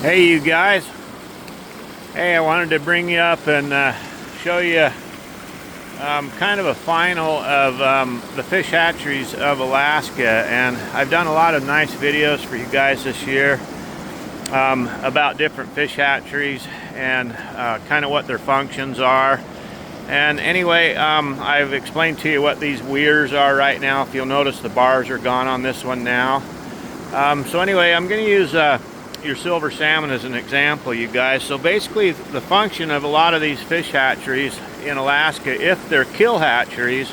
Hey you guys, hey, I wanted to bring you up and show you kind of a final of the fish hatcheries of Alaska. And I've done a lot of nice videos for you guys this year about different fish hatcheries and kind of what their functions are. And anyway, I've explained to you what these weirs are right now. If you'll notice, the bars are gone on this one now. So anyway, I'm going to use your silver salmon as an example, you guys. So basically the function of a lot of these fish hatcheries in Alaska, if they're kill hatcheries,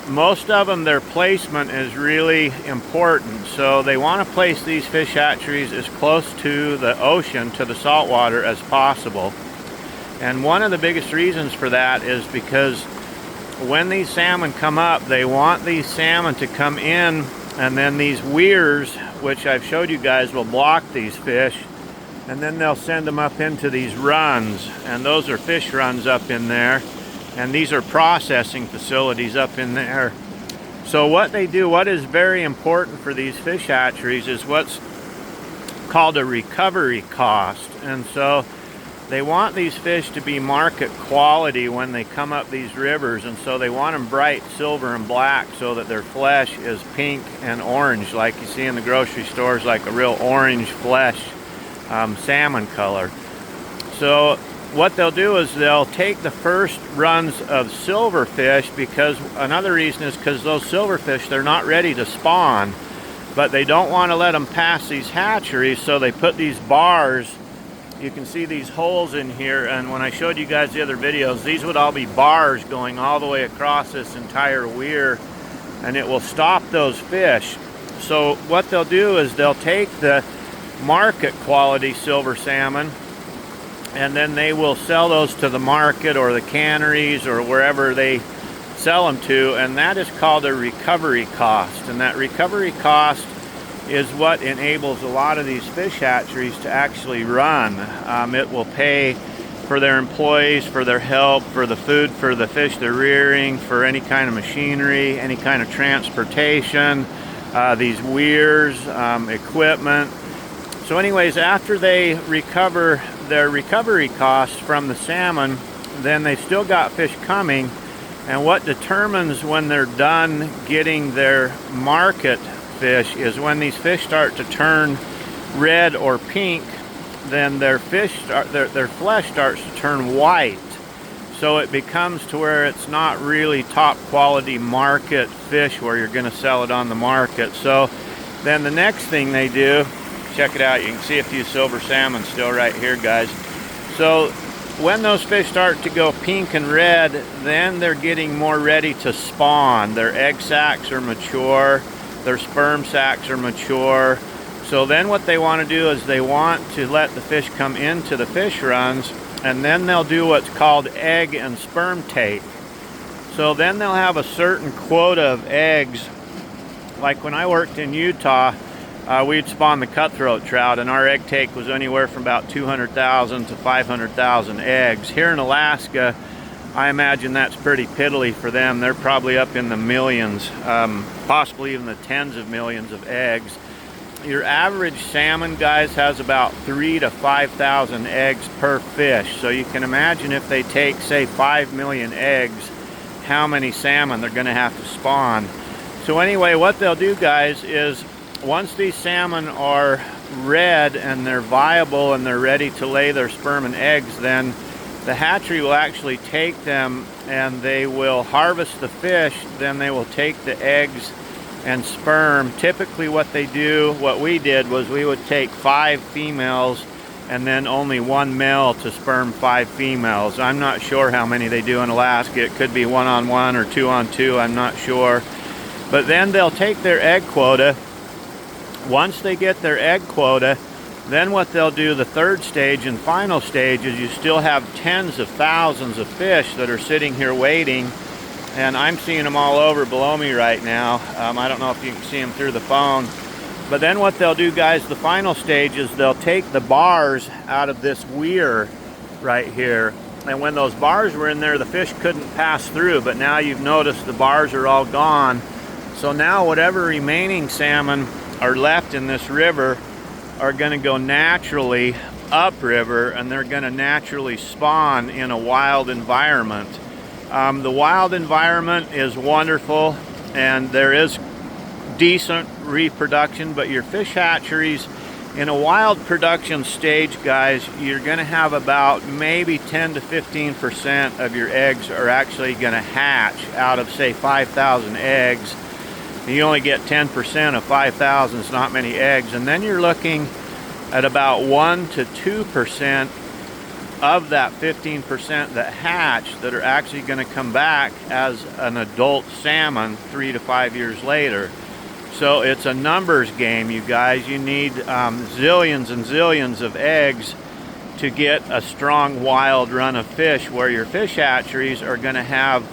most of them, their placement is really important. So they want to place these fish hatcheries as close to the ocean, to the saltwater, as possible. And one of the biggest reasons for that is because when these salmon come up, they want these salmon to come in, and then these weirs, which I've showed you guys, will block these fish, and then they'll send them up into these runs, and those are fish runs up in there, and these are processing facilities up in there. So what they do, what is very important for these fish hatcheries, is what's called a recovery cost. And so they want these fish to be market quality when they come up these rivers, and so they want them bright silver and black so that their flesh is pink and orange, like you see in the grocery stores, like a real orange flesh, salmon color. So what they'll do is they'll take the first runs of silverfish, because another reason is because those silverfish, they're not ready to spawn, but they don't want to let them pass these hatcheries, so they put these bars. You can see these holes in here, and when I showed you guys the other videos, these would all be bars going all the way across this entire weir, and it will stop those fish. So what they'll do is they'll take the market quality silver salmon, and then they will sell those to the market or the canneries or wherever they sell them to, and that is called a recovery cost. And that recovery cost is what enables a lot of these fish hatcheries to actually run. It will pay for their employees, for their help, for the food for the fish they're rearing, for any kind of machinery, any kind of transportation, these weirs, equipment. So anyways, after they recover their recovery costs from the salmon, then they've still got fish coming, and what determines when they're done getting their market fish is when these fish start to turn red or pink, then their flesh starts to turn white. So it becomes to where it's not really top quality market fish where you're going to sell it on the market. So then the next thing they do, check it out, you can see a few silver salmon still right here, guys. So when those fish start to go pink and red, then they're getting more ready to spawn. Their egg sacs are mature, their sperm sacs are mature. So then what they want to do is they want to let the fish come into the fish runs, and then they'll do what's called egg and sperm take. So then they'll have a certain quota of eggs. Like when I worked in Utah, we'd spawn the cutthroat trout, and our egg take was anywhere from about 200,000 to 500,000 eggs. Here in Alaska, I imagine that's pretty piddly for them. They're probably up in the millions, possibly even the tens of millions of eggs. Your average salmon, guys, has about 3,000 to 5,000 eggs per fish. So you can imagine if they take, say, 5 million eggs, how many salmon they're going to have to spawn. So anyway, what they'll do, guys, is once these salmon are red and they're viable and they're ready to lay their sperm and eggs, then the hatchery will actually take them and they will harvest the fish. Then they will take the eggs and sperm. Typically what they do, what we did, was we would take 5 females and then only 1 male to sperm 5 females. I'm not sure how many they do in Alaska. It could be 1-on-1 or 2-on-2, I'm not sure. But then they'll take their egg quota. Once they get their egg quota, then what they'll do, the third stage and final stage, is you still have tens of thousands of fish that are sitting here waiting, and I'm seeing them all over below me right now. I don't know if you can see them through the phone. But then what they'll do, guys, the final stage is they'll take the bars out of this weir right here. And when those bars were in there, the fish couldn't pass through, but now you've noticed the bars are all gone. So now whatever remaining salmon are left in this river, are going to go naturally upriver, and they're going to naturally spawn in a wild environment. The wild environment is wonderful, and there is decent reproduction, but your fish hatcheries in a wild production stage, guys, you're going to have about maybe 10 to 15% of your eggs are actually going to hatch out of, say, 5,000 eggs. You only get 10% of 5,000 is not many eggs, and then you're looking at about 1 to 2% of that 15% that hatch that are actually going to come back as an adult salmon 3 to 5 years later. So it's a numbers game, you guys. You need zillions and zillions of eggs to get a strong wild run of fish, where your fish hatcheries are going to have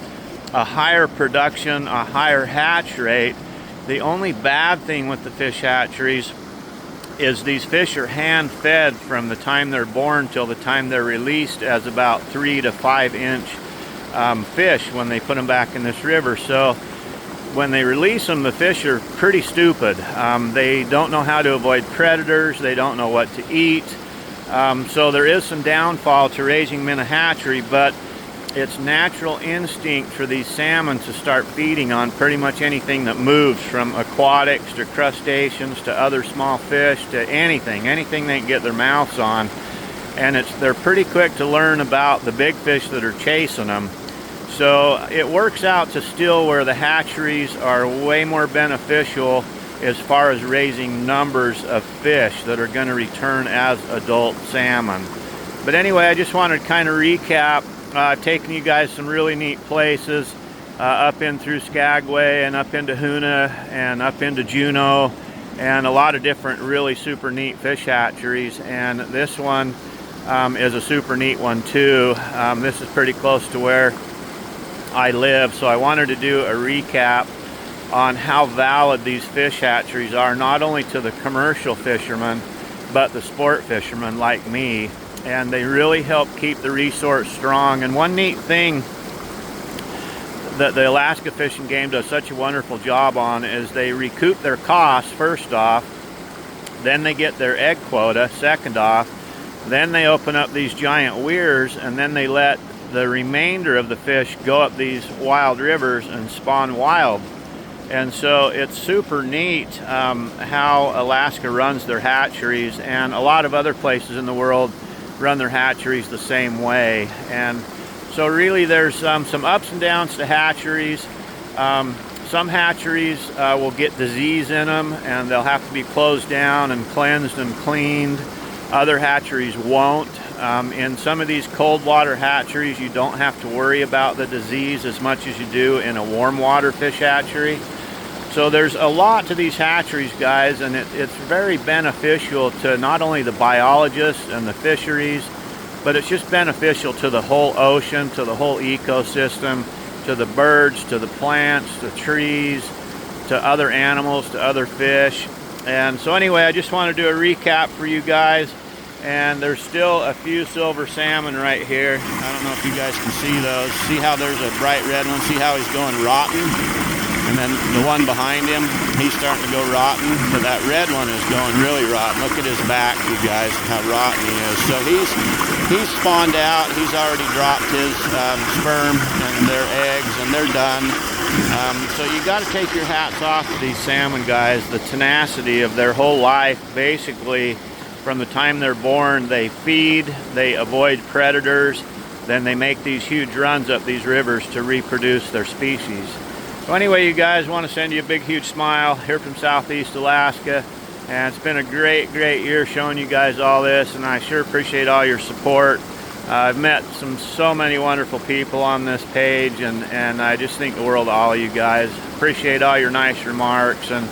a higher production, a higher hatch rate. The only bad thing with the fish hatcheries is these fish are hand fed from the time they're born till the time they're released as about 3 to 5 inch fish when they put them back in this river. So when they release them, the fish are pretty stupid. They don't know how to avoid predators. They don't know what to eat. So there is some downfall to raising them in a hatchery, but it's natural instinct for these salmon to start feeding on pretty much anything that moves, from aquatics to crustaceans to other small fish to anything they can get their mouths on. And they're pretty quick to learn about the big fish that are chasing them. So it works out to still where the hatcheries are way more beneficial as far as raising numbers of fish that are going to return as adult salmon. But anyway, I just wanted to kind of recap, taking you guys some really neat places, up in through Skagway and up into Hoona and up into Juneau, and a lot of different really super neat fish hatcheries. And this one is a super neat one too. This is pretty close to where I live, so I wanted to do a recap on how valid these fish hatcheries are, not only to the commercial fishermen, but the sport fishermen like me. And they really help keep the resource strong. And one neat thing that the Alaska fishing game does such a wonderful job on is they recoup their costs first off, then they get their egg quota second off, then they open up these giant weirs, and then they let the remainder of the fish go up these wild rivers and spawn wild. And so it's super neat how Alaska runs their hatcheries, and a lot of other places in the world run their hatcheries the same way. And so really there's some ups and downs to hatcheries. Some hatcheries will get disease in them, and they'll have to be closed down and cleansed and cleaned. Other hatcheries won't. In some of these cold water hatcheries, you don't have to worry about the disease as much as you do in a warm water fish hatchery. So there's a lot to these hatcheries, guys, and it's very beneficial to not only the biologists and the fisheries, but it's just beneficial to the whole ocean, to the whole ecosystem, to the birds, to the plants, to trees, to other animals, to other fish. And so anyway, I just want to do a recap for you guys. And there's still a few silver salmon right here. I don't know if you guys can see those. See how there's a bright red one? See how he's going rotten? And then the one behind him, he's starting to go rotten. But that red one is going really rotten. Look at his back, you guys, how rotten he is. So he's spawned out. He's already dropped his sperm and their eggs, and they're done. So you got to take your hats off to these salmon, guys. The tenacity of their whole life, basically, from the time they're born, they feed, they avoid predators, then they make these huge runs up these rivers to reproduce their species. So anyway, you guys, want to send you a big, huge smile here from Southeast Alaska. And it's been a great, great year showing you guys all this, and I sure appreciate all your support. I've met so many wonderful people on this page, and I just think the world of all of you guys. Appreciate all your nice remarks, and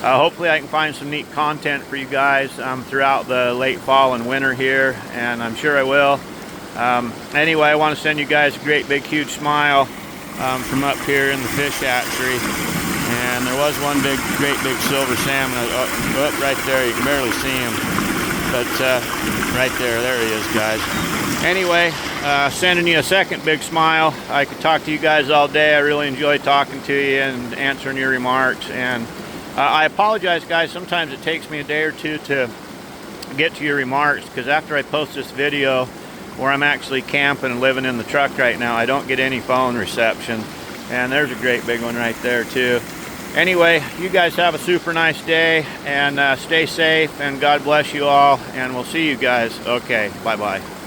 hopefully I can find some neat content for you guys throughout the late fall and winter here, and I'm sure I will. Anyway, I want to send you guys a great, big, huge smile from up here in the fish hatchery. And there was one great big silver salmon up right there. You can barely see him, but right there he is, guys. Anyway, sending you a second big smile. I could talk to you guys all day. I really enjoy talking to you and answering your remarks. And I apologize, guys. Sometimes it takes me a day or two to get to your remarks, because after I post this video where I'm actually camping and living in the truck right now, I don't get any phone reception. And there's a great big one right there too. Anyway, you guys have a super nice day, and stay safe, and God bless you all, and we'll see you guys. Okay, bye-bye.